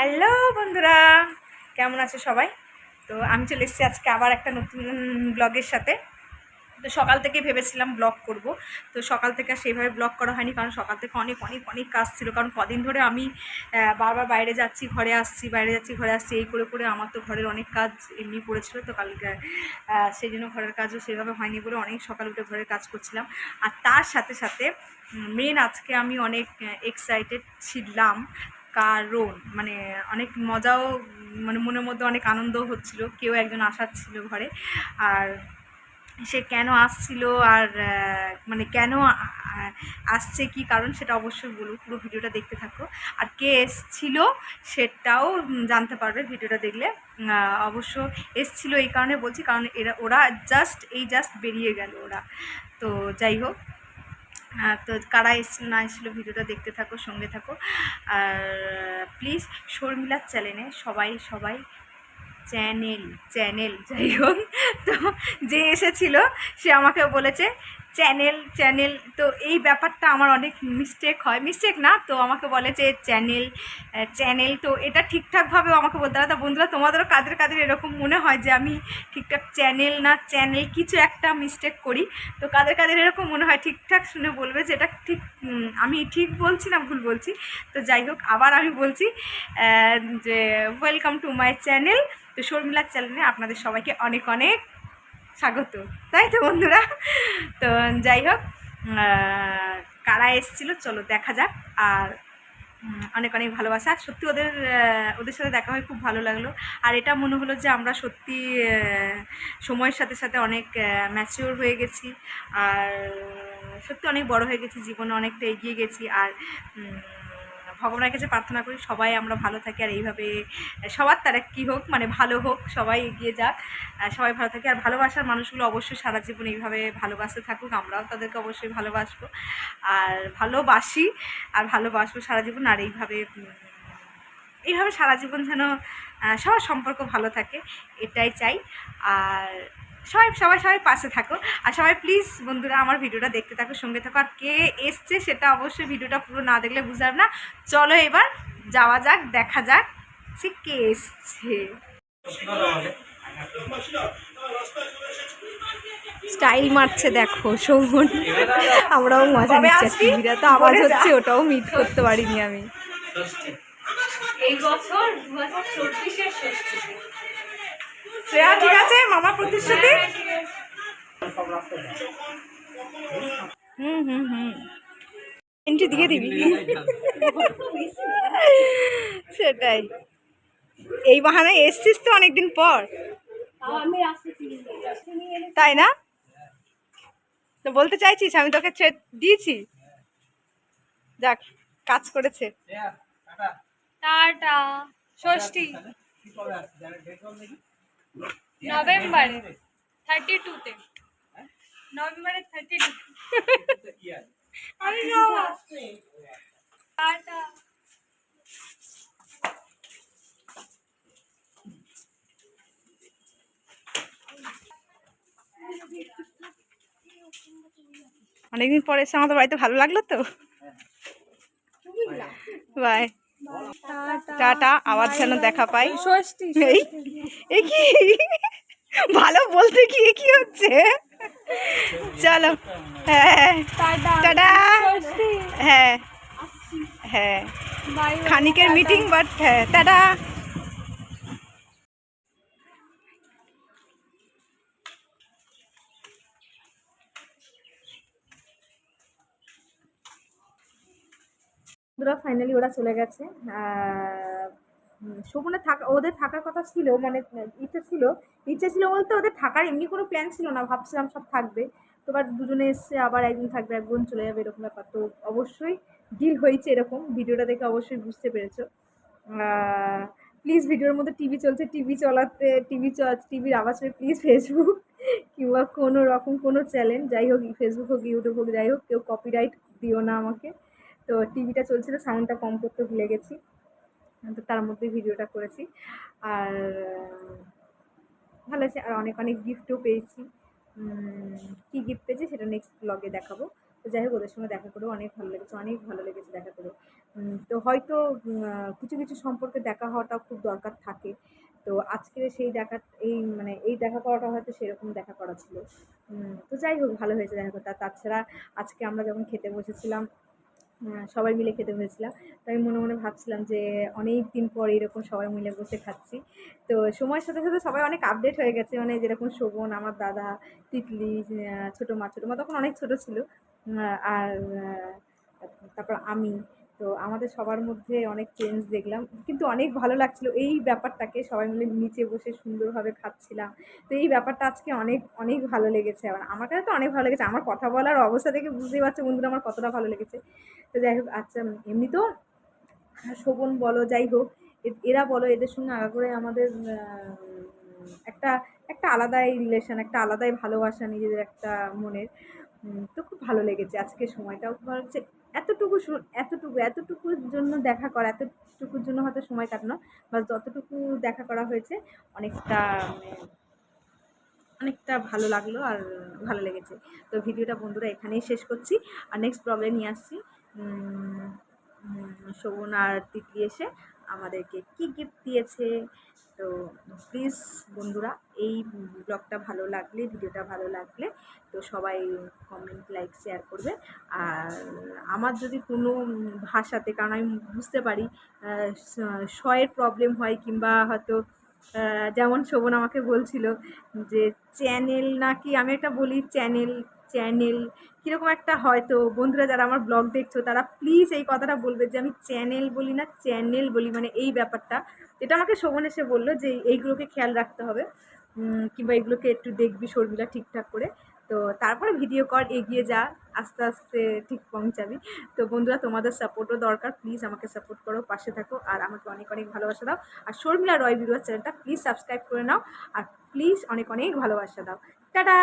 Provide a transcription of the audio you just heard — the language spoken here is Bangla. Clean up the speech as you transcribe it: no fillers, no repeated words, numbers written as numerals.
হ্যালো বন্ধুরা, কেমন আছে সবাই? তো আমি চলে এসেছি আজকে আবার একটা নতুন ব্লগের সাথে। তো সকাল থেকে ভেবেছিলাম ব্লগ করব, তো সকাল থেকে আর সেইভাবে ব্লগ করা হয়নি, কারণ সকাল থেকে অনেক অনেক অনেক কাজ ছিল। কারণ কদিন ধরে আমি বারবার বাইরে যাচ্ছি, ঘরে আসছি, বাইরে যাচ্ছি, ঘরে আসছি, এই করে করে আমার তো ঘরের অনেক কাজ এমনি পড়েছিল। তো কালকে সেই জন্য ঘরের কাজও সেভাবে হয়নি বলে অনেক সকাল উঠে ঘরের কাজ করছিলাম। আর তার সাথে সাথে মেন আজকে আমি অনেক এক্সাইটেড ছিলাম, কারণ মানে অনেক মজাও, মানে মনের মধ্যে অনেক আনন্দও হচ্ছিল। কেউ একজন আসার ছিল ঘরে, আর সে কেন আসছিল আর মানে কেন আসছে, কি কারণ সেটা অবশ্যই বলবো, পুরো ভিডিওটা দেখতে থাকো। আর কে এসছিল সেটাও জানতে পারবে ভিডিওটা দেখলে। অবশ্য এসছিল এই কারণে বলছি, কারণ ওরা জাস্ট বেরিয়ে গেল ওরা। তো যাই হোক, তো কারা এসেছিল না এসেছিলো ভিডিওটা দেখতে থাকো, সঙ্গে থাকো। আর প্লিজ শর্মিলার চ্যানেলে সবাই সবাই চ্যানেল যাই হোক, তো যে এসেছিল সে আমাকে বলেছে চ্যানেল। তো এই ব্যাপারটা আমার অনেক মিস্টেক না, তো আমাকে বলে যে চ্যানেল। তো এটা ঠিকঠাকভাবেও আমাকে বলতে হবে। তা বন্ধুরা, তোমাদেরও কাদের এরকম মনে হয় যে আমি ঠিকঠাক চ্যানেল না চ্যানেল কিছু একটা মিস্টেক করি? তো কাদের এরকম মনে হয় ঠিকঠাক শুনে বলবে যে এটা ঠিক আমি ঠিক বলছি না ভুল বলছি। তো যাই হোক, আবার আমি বলছি যে ওয়েলকাম টু মাই চ্যানেল। তো শর্মিলার চ্যানেলে আপনাদের সবাইকে অনেক অনেক স্বাগত, তাই তো বন্ধুরা? তো যাই হোক, কারা এসেছিলো চলো দেখা যাক। আর অনেক অনেক ভালোবাসা, সত্যি ওদের সাথে দেখা হয়ে খুব ভালো লাগলো। আর এটা মনে হলো যে আমরা সত্যি সময়ের সাথে সাথে অনেক ম্যাচিওর হয়ে গেছি, আর সত্যি অনেক বড় হয়ে গেছি, জীবনে অনেকটা এগিয়ে গেছি। আর ভগবানের কাছে প্রার্থনা করি সবাই আমরা ভালো থাকি, আর এইভাবে সবার তারা কী হোক, মানে ভালো হোক, সবাই এগিয়ে যাক, সবাই ভালো থাকে। আর ভালোবাসার মানুষগুলো অবশ্যই সারা জীবন এইভাবে ভালোবাসতে থাকুক, আমরাও তাদেরকে অবশ্যই ভালোবাসবো আর ভালোবাসি আর ভালোবাসবো সারা জীবন। আর এইভাবে সারা জীবন যেন সবার সম্পর্ক ভালো থাকে, এটাই চাই। আর সবাই পাশে থাকো। আর সবাই প্লিজ বন্ধুরা আমার ভিডিওটা দেখতে থাকো, সঙ্গে থাকো। আর কে এসছে সেটা অবশ্যই ভিডিওটা পুরো না দেখলে বুঝলাম না। চলো এবার যাওয়া যাক, দেখা যাক সে কে এসছে। স্টাইল মারছে দেখো শোভন, আমরাও মজা নিচ্ছি। টিভিটা তো আওয়াজ হচ্ছে, ওটাও মিট করতে পারিনি আমি। এই বছর 2024-এর ষষ্ঠী। শ্রেয়া ঠিক আছে, মামা প্রতিশ্রুতি। এন্ট্রি দিয়ে দিবি, সেটাই। এই বাহানায় এসছিস তো অনেকদিন পর, তাই না? তো বলতে চাইছিস আমি তোকে থ্রেট দিয়েছি? যাক, কাজ করেছে। টাটা। ষষ্ঠী নভেম্বরে 32-তে, নভেম্বরের 32। আমি টাটা। অনেকদিন পরে এসে আমাদের বাড়িতে ভালো লাগলো তো। বাই, টাটা, আবার যেন দেখা পাই। ষষ্ঠী এই কি ভালো বলতে গিয়ে কি হচ্ছে? চলো, হ্যাঁ টাটা। হ্যাঁ হ্যাঁ, খানিকের মিটিং, বাট হ্যাঁ টাটা। ফাইনালি ওরা চলে গেছে। শোভনের ওদের থাকার কথা ছিল, মানে ইচ্ছে ছিল বলতে ওদের থাকার এমনি কোনো প্ল্যান ছিল না, ভাবছিলাম সব থাকবে। তো বাট দুজনে এসছে, আবার একদিন থাকবে একজন চলে যাবে, এরকম ব্যাপার। তো অবশ্যই ডিল হয়েছে এরকম, ভিডিওটা দেখে অবশ্যই বুঝতে পেরেছো। প্লিজ ভিডিওর মধ্যে টিভি চলছে, টিভির আওয়াজ পেয়ে প্লিজ ফেসবুক কিংবা কোনো রকম কোনো চ্যানেল, যাই হোক ফেসবুক হোক ইউটিউব হোক যাই হোক, কেউ কপিরাইট দিও না আমাকে। তো টিভিটা চলছিল, সাউন্ডটা কম করতে ভুলে গেছি, তো তার মধ্যে ভিডিওটা করেছি। আর ভালো আছে, আর অনেক অনেক গিফটও পেয়েছি। কী গিফট পেয়েছি সেটা নেক্সট ব্লগে দেখাবো। তো যাই হোক ওদের সঙ্গে দেখা করেও অনেক ভালো লেগেছে দেখা করে। তো হয়তো কিছু কিছু সম্পর্কে দেখা হওয়াটাও খুব দরকার থাকে। তো আজকে সেই দেখা মানে এই দেখা করাটা হয়তো সেরকম দেখা করা ছিল। তো যাই হোক ভালো হয়েছে দেখা করতে। আর তাছাড়া আজকে আমরা যখন খেতে বসেছিলাম, সবাই মিলে খেতে বসেছিলাম। তো আমি মনে মনে ভাবছিলাম যে অনেক দিন পর এরকম সবাই মিলে বসে খাচ্ছি। তো সময়ের সাথে সাথে সবাই অনেক আপডেট হয়ে গেছে, মানে যেরকম শোভন, আমার দাদা, তিতলি, ছোটো মা তখন অনেক ছোট ছিল, আর তারপর আমি। তো আমাদের সবার মধ্যে অনেক চেঞ্জ দেখলাম, কিন্তু অনেক ভালো লাগছিল এই ব্যাপারটাকে, সবাই মিলে নিচে বসে সুন্দরভাবে খাচ্ছিলাম। তো এই ব্যাপারটা আজকে অনেক অনেক ভালো লেগেছে। আর আমার কাছে তো অনেক ভালো লেগেছে, আমার কথা বলার অবস্থা থেকে বুঝতেই পারছো বন্ধুরা আমার কতটা ভালো লেগেছে। তো যাই হোক, আচ্ছা, এমনিতেও শোভন বলো, যাই হোক, এরা বলো, এদের সঙ্গে আগাগোড়াই আমাদের একটা একটা আলাদাই রিলেশন, একটা আলাদাই ভালোবাসা নিজেদের একটা মনের। তো খুব ভালো লেগেছে আজকে, সময়টাও খুব ভালো লাগছে। এতটুকুর জন্য দেখা করা, এতটুকুর জন্য হয়তো সময় কাটানো, বা যতটুকু দেখা করা হয়েছে, অনেকটা মানে অনেকটা ভালো লাগলো আর ভালো লেগেছে। তো ভিডিওটা বন্ধুরা এখানেই শেষ করছি, আর নেক্সট ব্লগে নিয়ে আসছি শোভন আর তিতলি এসে আমাদেরকে কি গিফট দিয়েছে। তো প্লিজ বন্ধুরা, এই ব্লগটা ভালো লাগলে, ভিডিওটা ভালো লাগলে, তো সবাই কমেন্ট, লাইক, শেয়ার করবে। আর আমার যদি কোনো ভাষাতে, কারণ আমি বুঝতে পারি শয়ের প্রবলেম হয়, কিংবা হয়তো যেমন শোভন আমাকে বলছিল যে চ্যানেল নাকি, আমি একটা বলি চ্যানেল চ্যানেল কীরকম একটা হয়। তো বন্ধুরা যারা আমার ব্লগ দেখছো তারা প্লিজ এই কথাটা বলবে যে আমি চ্যানেল বলি না, চ্যানেল বলি, মানে এই ব্যাপারটা। এটা আমাকে শোভন এসে বললো যে এইগুলোকে খেয়াল রাখতে হবে, কিংবা এগুলোকে একটু দেখবি শর্মিলা ঠিকঠাক করে। তো তারপরে ভিডিও কর, এগিয়ে যা, আস্তে আস্তে ঠিক পৌঁছাবি। তো বন্ধুরা তোমাদের সাপোর্টও দরকার, প্লিজ আমাকে সাপোর্ট করো, পাশে থাকো, আর আমাকে অনেক অনেক ভালোবাসা দাও। আর শর্মিলা রয় ভিডিওর চ্যানেলটা প্লিজ সাবস্ক্রাইব করে নাও, আর প্লিজ অনেক অনেক ভালোবাসা দাও। টাটা।